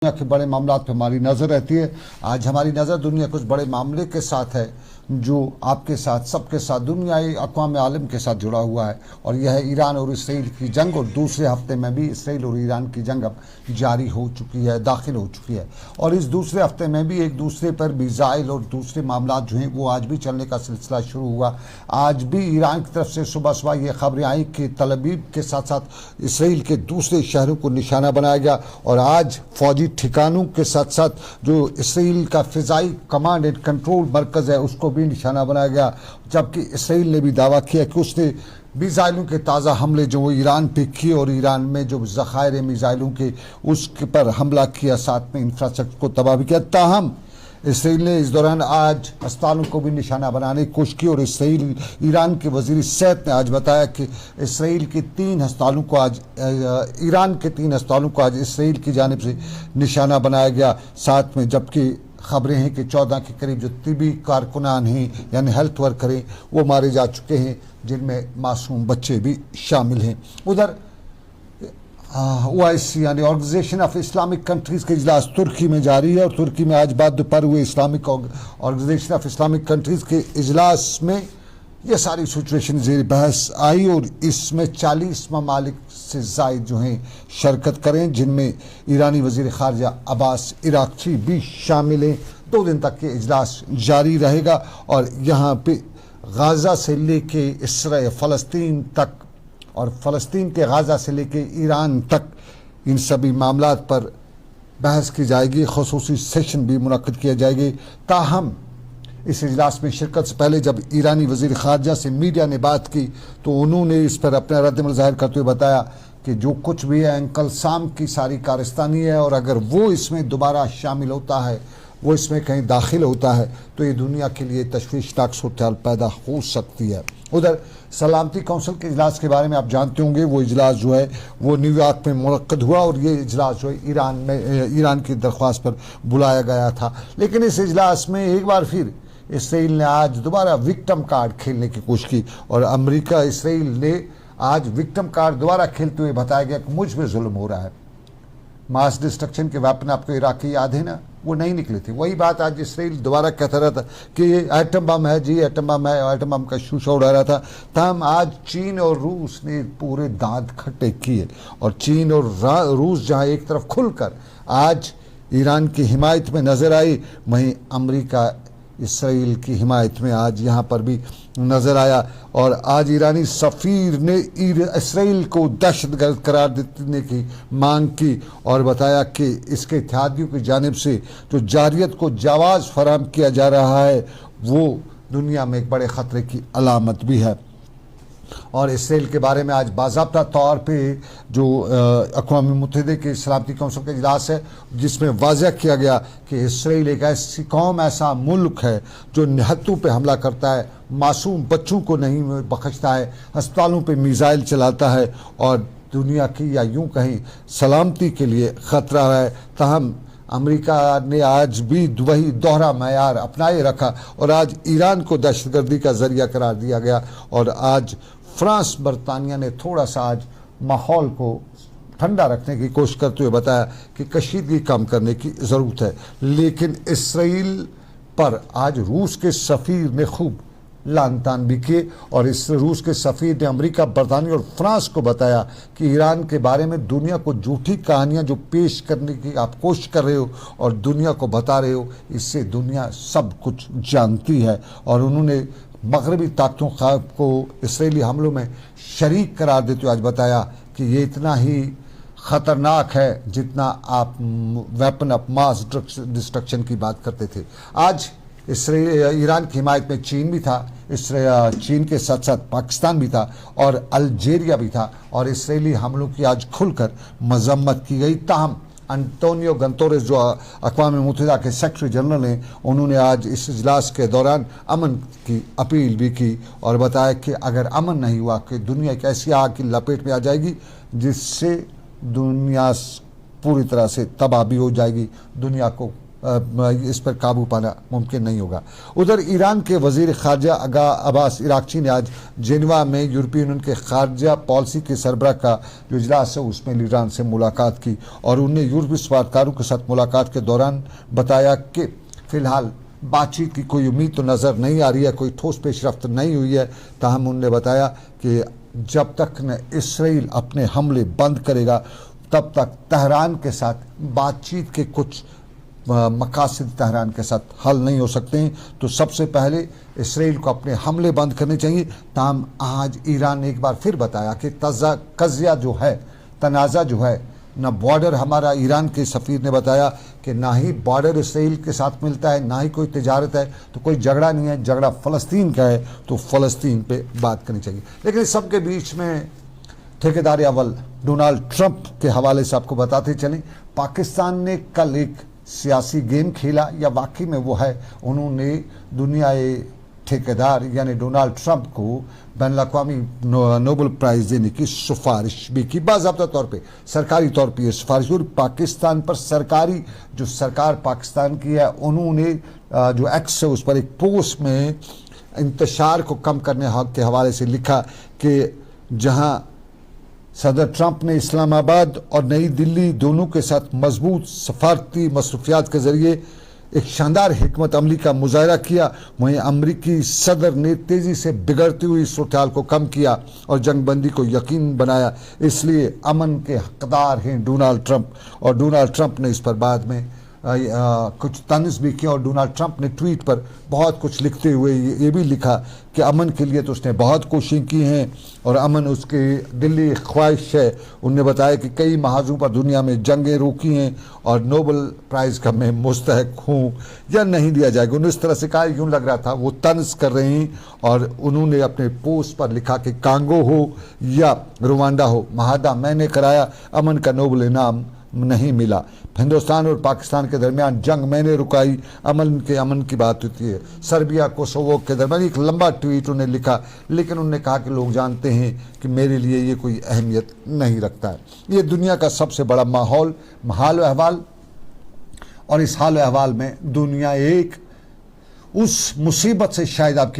दुनिया के बड़े मामला पर हमारी नज़र रहती है। आज हमारी नज़र दुनिया कुछ बड़े मामले के साथ है जो आपके साथ, सबके साथ, दुनियाई अक़वाम आलम के साथ जुड़ा हुआ है, और यह है ईरान और इसराइल की जंग। और दूसरे हफ्ते में भी इसराइल और ईरान की जंग अब जारी हो चुकी है, दाखिल हो चुकी है। और इस दूसरे हफ्ते में भी एक दूसरे पर मिसाइल और दूसरे मामला जो हैं वो आज भी चलने का सिलसिला शुरू हुआ। आज भी ईरान की तरफ से सुबह सुबह ये खबरें आई कि तल अवीव के साथ साथ इसराइल के दूसरे शहरों को निशाना बनाया गया, और आज फौजी ठिकानों के साथ साथ जो इसराइल का फ़िज़ाई कमांड एंड कंट्रोल मरकज़ है उसको भी निशाना बनाया गया। जबकि इसराइल ने भी दावा किया कि उसने मिसाइलों के ताज़ा हमले जो वो ईरान पे किए और ईरान में जो ज़खायर मिसाइलों के उसके पर हमला किया, साथ में इंफ्रास्ट्रक्चर को तबाह भी किया। ताहम इसराइल ने इस दौरान आज अस्पतालों को भी निशाना बनाने की कोशिश की, और इसराइल ईरान के वज़ीर सेहत ने आज बताया कि इसराइल के 3 अस्पतालों को आज ईरान के 3 अस्पतालों को आज इसराइल की जानिब से निशाना बनाया गया। साथ में जबकि खबरें हैं कि 14 के करीब जो तिबी कारकुनान हैं यानी हेल्थ वर्कर हैं वो मारे जा चुके हैं, जिनमें मासूम बच्चे भी शामिल हैं। उधर OIC यानी ऑर्गेनाइजेशन ऑफ इस्लामिक कंट्रीज़ के इजलास तुर्की में जारी है, और तुर्की में आज बाद दोपहर हुए Islamic organization of Islamic countries के इजलास में यह सारी सिचुएशन ज़ेर बहस आई, और इसमें 40 ममालिक से ज़ायद जो हैं शिरकत करें, जिनमें ईरानी वज़ीर ख़ारजा अब्बास इराक़ची भी शामिल हैं। 2 दिन तक ये इजलास जारी रहेगा, और यहाँ पे गाज़ा से लेके इसराइल फ़लस्तीन तक और फ़लस्तीन के गाज़ा से लेके ईरान तक इन सभी मामलात पर बहस की जाएगी। ख़ुसूसी सेशन भी मुनक़्क़िद किया जाएगी। ताहम इस इजलास में शिरकत से पहले जब ईरानी वज़ीर ख़ारजा से मीडिया ने बात की तो उन्होंने इस पर अपना रद्द-ए-अमल ज़ाहिर करते हुए बताया कि जो कुछ भी है अंकल साम की सारी कारस्तानी है, और अगर वो इसमें दोबारा शामिल होता है, वो इसमें कहीं दाखिल होता है, तो ये दुनिया के लिए तशवीशनाक सूरत-ए-हाल पैदा हो सकती है। उधर सलामती कौंसिल के इजलास के बारे में आप जानते होंगे, वो इजलास जो है वो न्यूयॉर्क में मुनक़्क़िद हुआ, और ये इजलास जो है ईरान की दरख्वास्त पर बुलाया गया था। लेकिन इस इजलास में एक बार फिर इसराइल ने आज दोबारा विक्टिम कार्ड खेलने की कोशिश की, और अमेरिका इसराइल ने आज विक्टिम कार्ड दोबारा खेलते हुए बताया गया कि मुझ पे जुल्म हो रहा है। मास डिस्ट्रक्शन के वेपन आपको इराक की याद है ना, वो नहीं निकले थे। वही बात आज इसराइल दोबारा कहता रहता कि ये एटम बम है जी, एटम बम है, एटम बम का शूशा उड़ा रहा था। तमाम आज चीन और रूस ने पूरे दांत खट्टे किए, और चीन और रूस जहाँ एक तरफ खुलकर आज ईरान की हिमायत में नज़र आई, वहीं अमेरिका इसराइल की हिमायत में आज यहाँ पर भी नज़र आया। और आज ईरानी सफ़ीर ने इसराइल को दहशतगर्द करार देने की मांग की, और बताया कि इसके इत्तेहादियों की जानिब से जो जारियत को जावाज़ फराहम किया जा रहा है वो दुनिया में एक बड़े ख़तरे की अलामत भी है। और इसराइल के बारे में आज बाज़ाब्ता तौर पे जो अक़वाम मुत्तहिदा के सलामती कौंसिल का इजलास है, जिसमें वाज़ह किया गया कि इसराइल एक ऐसी कौम, ऐसा मुल्क है जो निहत्तों पे हमला करता है, मासूम बच्चों को नहीं बख्शता है, अस्पतालों पे मिसाइल चलाता है, और दुनिया की या यूँ कहीं सलामती के लिए ख़तरा है। ताहम अमेरिका ने आज भी वही दोहरा मयार अपनाए रखा, और आज ईरान को दहशतगर्दी का ज़रिया करार दिया गया। और आज फ्रांस बरतानिया ने थोड़ा सा आज माहौल को ठंडा रखने की कोशिश करते हुए बताया कि कशीदगी कम करने की ज़रूरत है। लेकिन इसराइल पर आज रूस के सफ़ीर ने खूब लान-तान भी किए, और इस रूस के सफ़ीर ने अमेरिका, बरतानिया और फ्रांस को बताया कि ईरान के बारे में दुनिया को झूठी कहानियां जो पेश करने की आप कोशिश कर रहे हो और दुनिया को बता रहे हो, इससे दुनिया सब कुछ जानती है। और उन्होंने मगरबी ताकतों को इसराइली हमलों में शरीक करार देते हुए आज बताया कि ये इतना ही ख़तरनाक है जितना आप वेपन ऑफ मास डिस्ट्रक्शन की बात करते थे। आज ईरान की हिमायत में चीन भी था, चीन के साथ साथ पाकिस्तान भी था, और अल्जीरिया भी था, और इसराइली हमलों की आज खुलकर मजम्मत की गई। ताहम अंटोनियो गंतोरेस जो अक़वाम मुत्तहिदा के सेक्रेटरी जनरल हैं, उन्होंने आज इस इजलास के दौरान अमन की अपील भी की, और बताया कि अगर अमन नहीं हुआ कि दुनिया एक ऐसी आग की लपेट में आ जाएगी जिससे दुनिया पूरी तरह से तबाह भी हो जाएगी, दुनिया को इस पर काबू पाना मुमकिन नहीं होगा। उधर ईरान के वजीर खारजा अब्बास इराक्ची ने आज जेनेवा में यूरोपीय यूनियन के खारजा पॉलिसी के सरबराह का जो इजलास है उसमें ईरान से मुलाकात की और उन्हें यूरोपीय सफारतकारों के साथ मुलाकात के दौरान बताया कि फ़िलहाल बातचीत की कोई उम्मीद तो नज़र नहीं आ रही है, कोई ठोस पेशरफ्त नहीं हुई है। ताहम उन्होंने बताया कि जब तक न इसराइल अपने हमले बंद करेगा तब तक तहरान के साथ बातचीत के कुछ मकासद तहरान के साथ हल नहीं हो सकते हैं। तो सबसे पहले इसराइल को अपने हमले बंद करने चाहिए। ताहम आज ईरान ने एक बार फिर बताया कि कज़िया जो है, तनाज़ा जो है, ना बॉर्डर, हमारा ईरान के सफ़ीर ने बताया कि ना ही बॉर्डर इसराइल के साथ मिलता है, ना ही कोई तिजारत है, तो कोई झगड़ा नहीं है, झगड़ा फ़लस्तीन का है, तो फ़लस्तीन पे बात करनी चाहिए। लेकिन इस सब के बीच में ठेकेदार अव्वल डोनाल्ड ट्रंप के हवाले से आपको बताते चलें, पाकिस्तान ने कल एक सियासी गेम खेला या वाकई में वो है, उन्होंने दुनियाए ठेकेदार यानी डोनाल्ड ट्रंप को बैनुल-अक़वामी नोबेल प्राइज़ देने की सिफारिश भी की। बाज़ाब्ता तौर पे सरकारी तौर पे ये सिफारिश और पाकिस्तान पर सरकारी जो सरकार पाकिस्तान की है उन्होंने जो एक्स है उस पर एक पोस्ट में इंतशार को कम करने के हवाले से लिखा कि जहां सदर ट्रंप ने इस्लामाबाद और नई दिल्ली दोनों के साथ मजबूत सफारती मसरूफियात के ज़रिए एक शानदार हिकमत अमली का मुजाहरा किया, वहीं अमरीकी सदर ने तेज़ी से बिगड़ती हुई सूरत-ए-हाल को कम किया और जंगबंदी को यकीन बनाया। इसलिए अमन के हकदार हैं डोनाल्ड ट्रंप। और डोनाल्ड ट्रंप ने इस पर बाद में कुछ तंज भी किया और डोनाल्ड ट्रंप ने ट्वीट पर बहुत कुछ लिखते हुए ये भी लिखा कि अमन के लिए तो उसने बहुत कोशिशें की हैं और अमन उसके दिली ख्वाहिश है। उन्होंने बताया कि कई महाजों पर दुनिया में जंगें रोकी हैं और नोबेल प्राइज़ का मैं मुस्तहक हूँ या नहीं दिया जाएगा। उन्होंने इस तरह से कहा, यूँ लग रहा था वो तंज कर रहे हैं। और उन्होंने अपने पोस्ट पर लिखा कि कांगो हो या रुवांडा हो, महादा मैंने कराया, अमन का नोबेल इनाम नहीं मिला। हिंदुस्तान और पाकिस्तान के दरमियान जंग मैंने रुकाई, अमन की बात होती है। सर्बिया कोसोवो के दरमियान एक लंबा ट्वीट उन्हें लिखा, लेकिन उन्होंने कहा कि लोग जानते हैं कि मेरे लिए ये कोई अहमियत नहीं रखता है। ये दुनिया का सबसे बड़ा हाल अहवाल, और इस हाल अहवाल में दुनिया एक उस मुसीबत से शायद आपकी